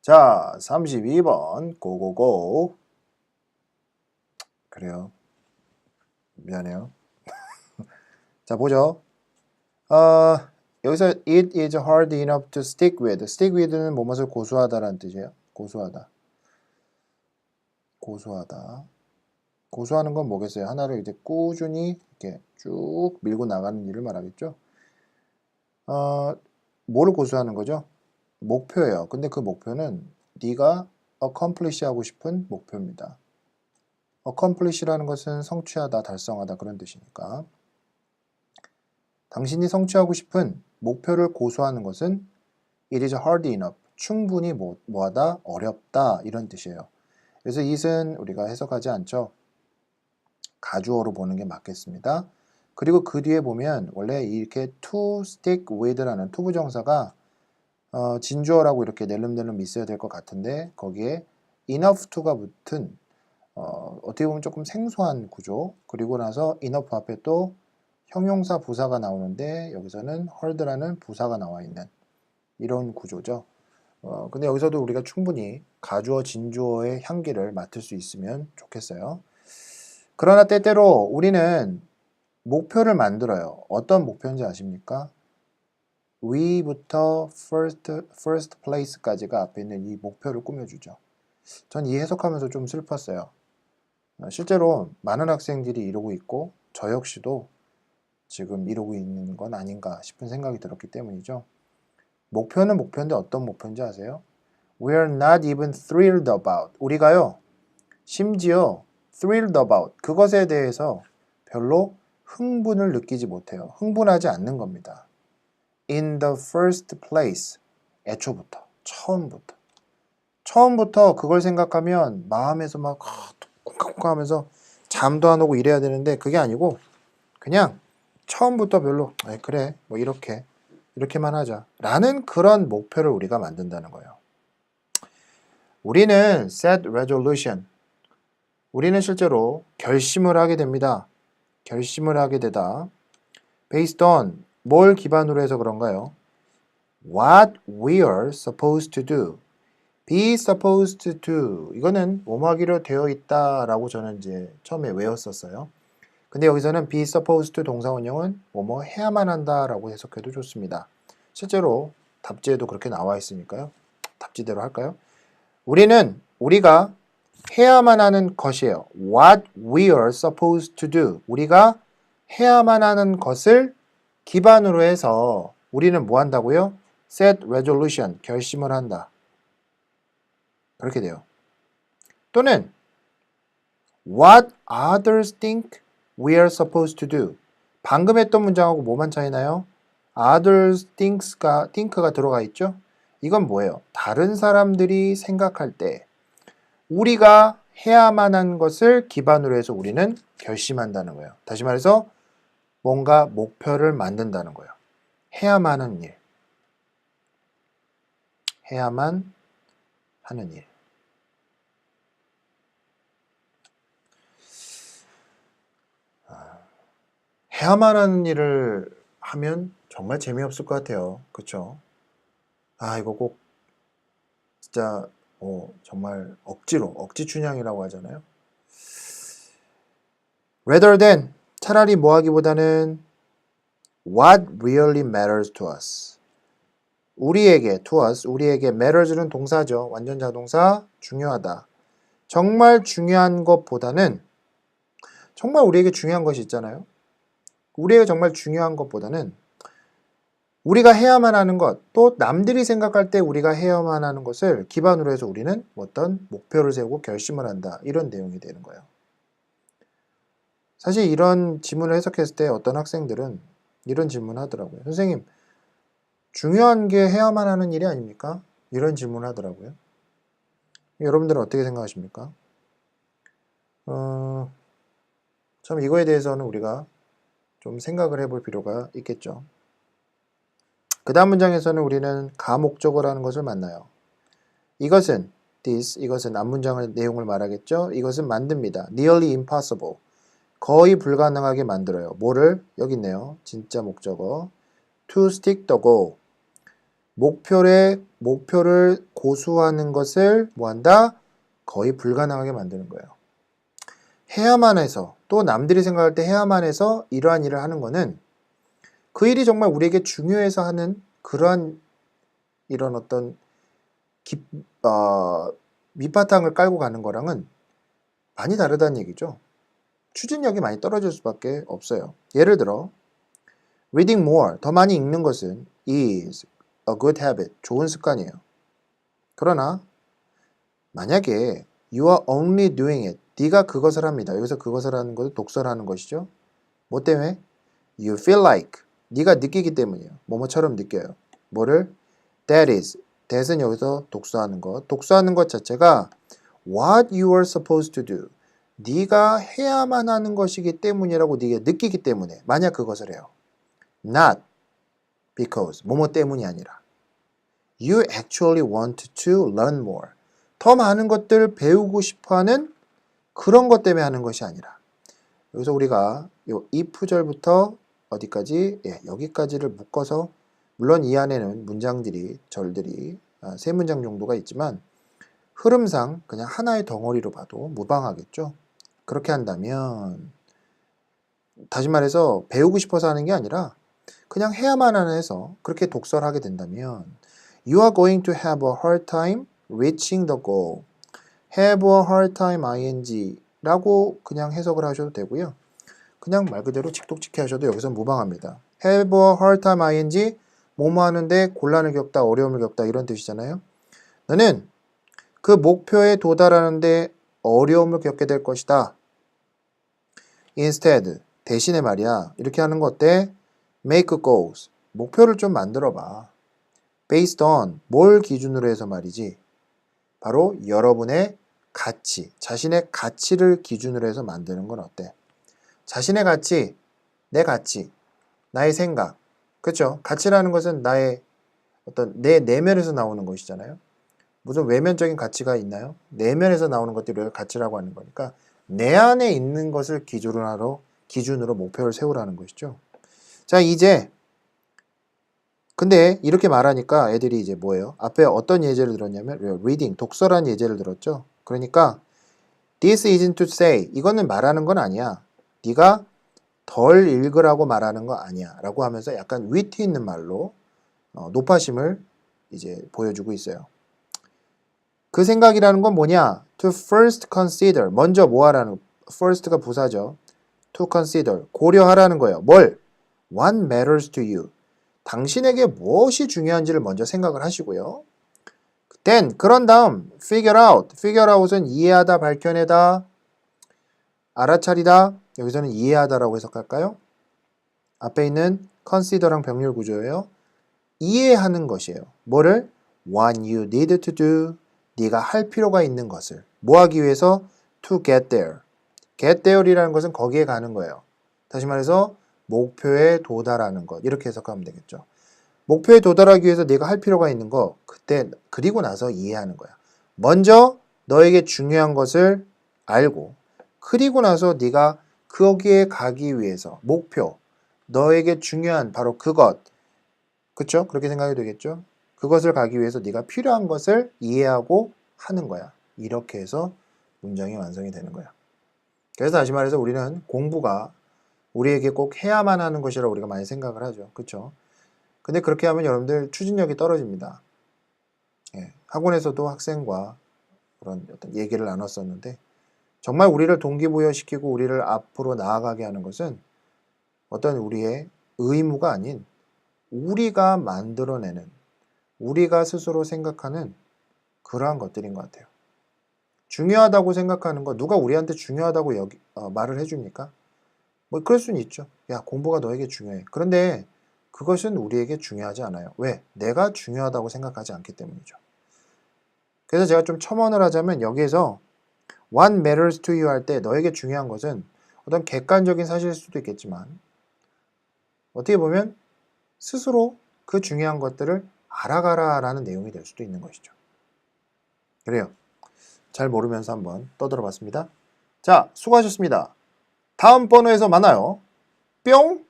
자, 32번 고고고. 그래요. 미안해요. 자, 보죠. 여기서 it is hard enough to stick with. stick with는 뭐뭇을 고수하다라는 뜻이에요. 고수하다. 고수하다. 고수하는 건 뭐겠어요? 하나를 이제 꾸준히 이렇게 쭉 밀고 나가는 일을 말하겠죠. 뭐를 고수하는 거죠? 목표예요. 근데 그 목표는 네가 accomplish 하고 싶은 목표입니다. accomplish라는 것은 성취하다, 달성하다 그런 뜻이니까. 당신이 성취하고 싶은 목표를 고수하는 것은 it is hard enough, 충분히 뭐하다, 어렵다 이런 뜻이에요. 그래서 it은 우리가 해석하지 않죠. 가주어로 보는 게 맞겠습니다. 그리고 그 뒤에 보면 원래 이렇게 to stick with라는 to 부정사가 진주어라고 이렇게 낼름낼름 있어야 될 것 같은데 거기에 enough to가 붙은 어떻게 보면 조금 생소한 구조. 그리고 나서 enough 앞에 또 형용사 부사가 나오는데 여기서는 hard라는 부사가 나와 있는 이런 구조죠. 근데 여기서도 우리가 충분히 가주어, 진주어의 향기를 맡을 수 있으면 좋겠어요. 그러나 때때로 우리는 목표를 만들어요. 어떤 목표인지 아십니까? we부터 first place까지가 앞에 있는 이 목표를 꾸며주죠. 전 이 해석하면서 좀 슬펐어요. 실제로 많은 학생들이 이러고 있고 저 역시도 지금 이러고 있는 건 아닌가 싶은 생각이 들었기 때문이죠. 목표는 목표인데 어떤 목표인지 아세요? We are not even thrilled about. 우리가요, 심지어 thrilled about 그것에 대해서 별로 흥분을 느끼지 못해요. 흥분하지 않는 겁니다. In the first place. 애초부터, 처음부터 그걸 생각하면 마음에서 막 쿵쾅쿵쾅 하면서 잠도 안 오고 이래야 되는데 그게 아니고 그냥 처음부터 별로 그래 뭐 이렇게만 하자 라는 그런 목표를 우리가 만든다는 거예요. 우리는 set resolution, 우리는 실제로 결심을 하게 됩니다. 결심을 하게 되다. based on 뭘 기반으로 해서 그런가요? What we are supposed to do. be supposed to 이거는 뭐뭐하기로 되어 있다라고 저는 이제 처음에 외웠었어요. 근데 여기서는 be supposed to 동사원형은 뭐뭐 해야만 한다라고 해석해도 좋습니다. 실제로 답지에도 그렇게 나와 있으니까요. 답지대로 할까요? 우리가 해야만 하는 것이에요. What we are supposed to do. 우리가 해야만 하는 것을 기반으로 해서 우리는 뭐 한다고요? set resolution, 결심을 한다. 그렇게 돼요. 또는 what others think we are supposed to do. 방금 했던 문장하고 뭐만 차이나요? others think가 들어가 있죠? 이건 뭐예요? 다른 사람들이 생각할 때 우리가 해야만 한 것을 기반으로 해서 우리는 결심한다는 거예요. 다시 말해서 뭔가 목표를 만든다는 거예요. 해야만 하는 일. 해야만 하는 일. 해야만 하는 일을 하면 정말 재미없을 것 같아요. 그쵸? 이거 꼭 진짜 정말 억지 춘향이라고 하잖아요. rather than 차라리 뭐 하기보다는 what really matters to us. 우리에게 matters는 동사죠. 완전 자동사, 중요하다. 정말 중요한 것보다는 정말 우리에게 중요한 것이 있잖아요. 우리에게 정말 중요한 것보다는 우리가 해야만 하는 것, 또 남들이 생각할 때 우리가 해야만 하는 것을 기반으로 해서 우리는 어떤 목표를 세우고 결심을 한다. 이런 내용이 되는 거예요. 사실 이런 지문을 해석했을 때 어떤 학생들은 이런 질문을 하더라고요. 선생님, 중요한 게 해야만 하는 일이 아닙니까? 이런 질문을 하더라고요. 여러분들은 어떻게 생각하십니까? 참 이거에 대해서는 우리가 좀 생각을 해볼 필요가 있겠죠. 그 다음 문장에서는 우리는 가목적어라는 것을 만나요. 이것은 앞문장의 내용을 말하겠죠. 이것은 만듭니다. nearly impossible. 거의 불가능하게 만들어요. 뭐를? 여기 있네요. 진짜 목적어. to stick the goal. 목표를 고수하는 것을 뭐한다? 거의 불가능하게 만드는 거예요. 해야만 해서, 또 남들이 생각할 때 해야만 해서 이러한 일을 하는 거는 그 일이 정말 우리에게 중요해서 하는 그러한 이런 어떤 밑바탕을 깔고 가는 거랑은 많이 다르다는 얘기죠. 추진력이 많이 떨어질 수밖에 없어요. 예를 들어 reading more, 더 많이 읽는 것은 is a good habit, 좋은 습관이에요. 그러나 만약에 you are only doing it, 네가 그것을 합니다. 여기서 그것을 하는 것은 독서를 하는 것이죠. 뭐 때문에? You feel like, 네가 느끼기 때문이에요. 뭐뭐처럼 느껴요. 뭐를? That is, that은 여기서 독서하는 것. 독서하는 것 자체가 what you are supposed to do, 네가 해야만 하는 것이기 때문이라고 네가 느끼기 때문에 만약 그것을 해요. Not because, 뭐뭐 때문이 아니라 You actually want to learn more, 더 많은 것들을 배우고 싶어하는 그런 것 때문에 하는 것이 아니라, 여기서 우리가 요 if절부터 어디까지? 예, 여기까지를 묶어서, 물론 이 안에는 문장들이, 절들이 세 문장 정도가 있지만 흐름상 그냥 하나의 덩어리로 봐도 무방하겠죠. 그렇게 한다면, 다시 말해서 배우고 싶어서 하는 게 아니라 그냥 해야만 하는 해서 그렇게 독서를 하게 된다면 You are going to have a hard time reaching the goal. have a hard time ing 라고 그냥 해석을 하셔도 되고요. 그냥 말 그대로 직독직해 하셔도 여기서 무방합니다. have a hard time ing, 뭐뭐 하는데 곤란을 겪다, 어려움을 겪다 이런 뜻이잖아요. 너는 그 목표에 도달하는데 어려움을 겪게 될 것이다. Instead, 대신에 말이야. 이렇게 하는 거 어때? Make goals. 목표를 좀 만들어 봐. Based on, 뭘 기준으로 해서 말이지? 바로 여러분의 가치, 자신의 가치를 기준으로 해서 만드는 건 어때? 자신의 가치, 내 가치, 나의 생각. 그렇죠? 가치라는 것은 나의 어떤 내 내면에서 나오는 것이잖아요. 무슨 외면적인 가치가 있나요? 내면에서 나오는 것들을 가치라고 하는 거니까 내 안에 있는 것을 기준으로 목표를 세우라는 것이죠. 자, 이제 근데 이렇게 말하니까 애들이 이제 뭐예요? 앞에 어떤 예제를 들었냐면 reading, 독서라는 예제를 들었죠. 그러니까 this isn't to say, 이거는 말하는 건 아니야. 네가 덜 읽으라고 말하는 거 아니야 라고 하면서 약간 위트 있는 말로 높아심을 이제 보여주고 있어요. 그 생각이라는 건 뭐냐? To first consider, 먼저 뭐 하라는, first가 부사죠. To consider, 고려하라는 거예요. 뭘? What matters to you? 당신에게 무엇이 중요한지를 먼저 생각을 하시고요. Then, 그런 다음 figure out, figure out은 이해하다, 밝혀내다, 알아차리다. 여기서는 이해하다라고 해석할까요? 앞에 있는 consider랑 병렬 구조예요. 이해하는 것이에요. 뭐를? What you need to do, 네가 할 필요가 있는 것을. 뭐 하기 위해서? To get there. get there이라는 것은 거기에 가는 거예요. 다시 말해서 목표에 도달하는 것. 이렇게 해석하면 되겠죠. 목표에 도달하기 위해서 네가 할 필요가 있는 거, 그때 그리고 나서 이해하는 거야. 먼저 너에게 중요한 것을 알고 그리고 나서 네가 거기에 가기 위해서 목표, 너에게 중요한 바로 그것, 그렇죠? 그렇게 생각이 되겠죠? 그것을 가기 위해서 네가 필요한 것을 이해하고 하는 거야. 이렇게 해서 문장이 완성이 되는 거야. 그래서 다시 말해서 우리는 공부가 우리에게 꼭 해야만 하는 것이라고 우리가 많이 생각을 하죠. 그렇죠? 근데 그렇게 하면 여러분들 추진력이 떨어집니다. 예, 학원에서도 학생과 그런 어떤 얘기를 나눴었는데 정말 우리를 동기부여시키고 우리를 앞으로 나아가게 하는 것은 어떤 우리의 의무가 아닌 우리가 만들어내는, 우리가 스스로 생각하는 그러한 것들인 것 같아요. 중요하다고 생각하는 거, 누가 우리한테 중요하다고 말을 해줍니까? 뭐 그럴 수는 있죠. 야, 공부가 너에게 중요해. 그런데 그것은 우리에게 중요하지 않아요. 왜? 내가 중요하다고 생각하지 않기 때문이죠. 그래서 제가 좀 첨언을 하자면 여기에서 What matters to you 할 때 너에게 중요한 것은 어떤 객관적인 사실일 수도 있겠지만 어떻게 보면 스스로 그 중요한 것들을 알아가라라는 내용이 될 수도 있는 것이죠. 그래요. 잘 모르면서 한번 떠들어 봤습니다. 자, 수고하셨습니다. 다음 번호에서 만나요. 뿅!